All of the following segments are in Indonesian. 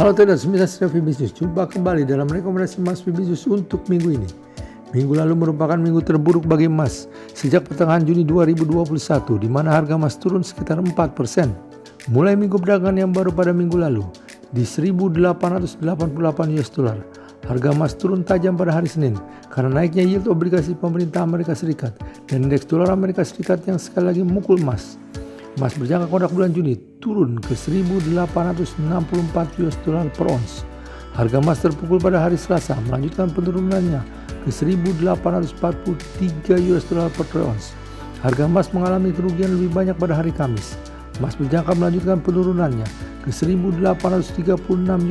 Halo traders, saya Fibisius. Jumpa kembali dalam rekomendasi emas Fibisius untuk minggu ini. Minggu lalu merupakan minggu terburuk bagi emas sejak pertengahan Juni 2021, di mana harga emas turun sekitar 4%. Mulai minggu perdagangan yang baru pada minggu lalu di 1.888 US dollar. Harga emas turun tajam pada hari Senin karena naiknya yield obligasi pemerintah Amerika Serikat dan indeks dolar Amerika Serikat yang sekali lagi memukul emas. Emas berjangka kontrak bulan Juni turun ke 1.864 US dollar per ons. Harga emas terpukul pada hari Selasa melanjutkan penurunannya ke 1.843 US dollar per troy ons. Harga emas mengalami kerugian lebih banyak pada hari Kamis. Emas berjangka melanjutkan penurunannya ke 1.836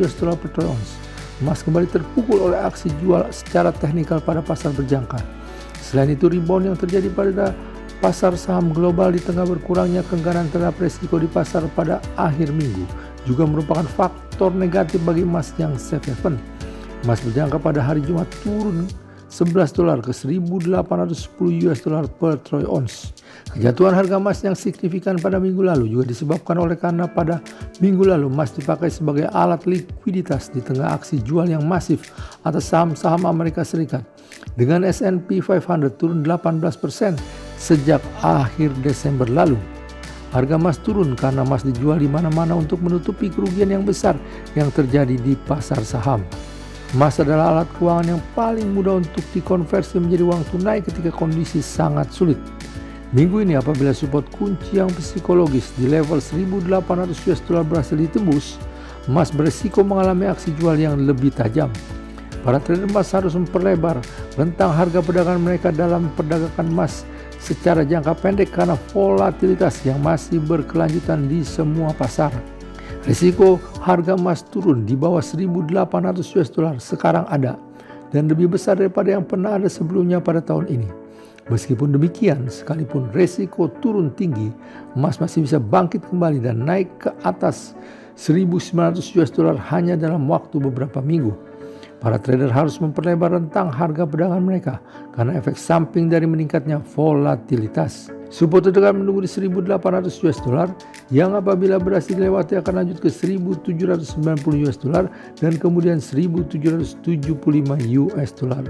US dollar per troy ons. Emas kembali terpukul oleh aksi jual secara teknikal pada pasar berjangka. Selain itu, rebound yang terjadi pada pasar saham global di tengah berkurangnya keengganan terhadap resiko di pasar pada akhir minggu juga merupakan faktor negatif bagi emas yang safe haven. Emas berjangka pada hari Jumat turun 11 dolar ke 1.810 US dollar per troy ons. Kejatuhan harga emas yang signifikan pada minggu lalu juga disebabkan oleh karena pada minggu lalu emas dipakai sebagai alat likuiditas di tengah aksi jual yang masif atas saham-saham Amerika Serikat. Dengan S&P 500 turun 18% sejak akhir Desember lalu. Harga emas turun karena emas dijual di mana-mana untuk menutupi kerugian yang besar yang terjadi di pasar saham. Emas adalah alat keuangan yang paling mudah untuk dikonversi menjadi uang tunai ketika kondisi sangat sulit. Minggu ini apabila support kunci yang psikologis di level 1.800 US dollar berhasil ditembus, emas beresiko mengalami aksi jual yang lebih tajam. Para trader emas harus memperlebar rentang harga perdagangan mereka dalam perdagangan emas secara jangka pendek karena volatilitas yang masih berkelanjutan di semua pasar. Risiko harga emas turun di bawah 1.800 US dollar sekarang ada dan lebih besar daripada yang pernah ada sebelumnya pada tahun ini. Meskipun demikian, sekalipun risiko turun tinggi, emas masih bisa bangkit kembali dan naik ke atas 1.900 US dollar hanya dalam waktu beberapa minggu. Para trader harus memperlebar rentang harga perdagangan mereka karena efek samping dari meningkatnya volatilitas. Support terdekat menunggu di 1.800 US dollar yang apabila berhasil dilewati akan lanjut ke 1.790 US dollar dan kemudian 1.775 US dollar.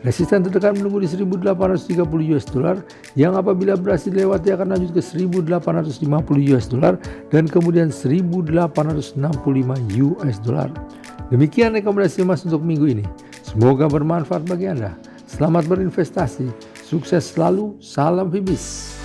Resisten terdekat menunggu di 1.830 US dollar yang apabila berhasil dilewati akan lanjut ke 1.850 US dollar dan kemudian 1.865 US dollar. Demikian rekomendasi emas untuk minggu ini. Semoga bermanfaat bagi Anda. Selamat berinvestasi. Sukses selalu. Salam Fibis.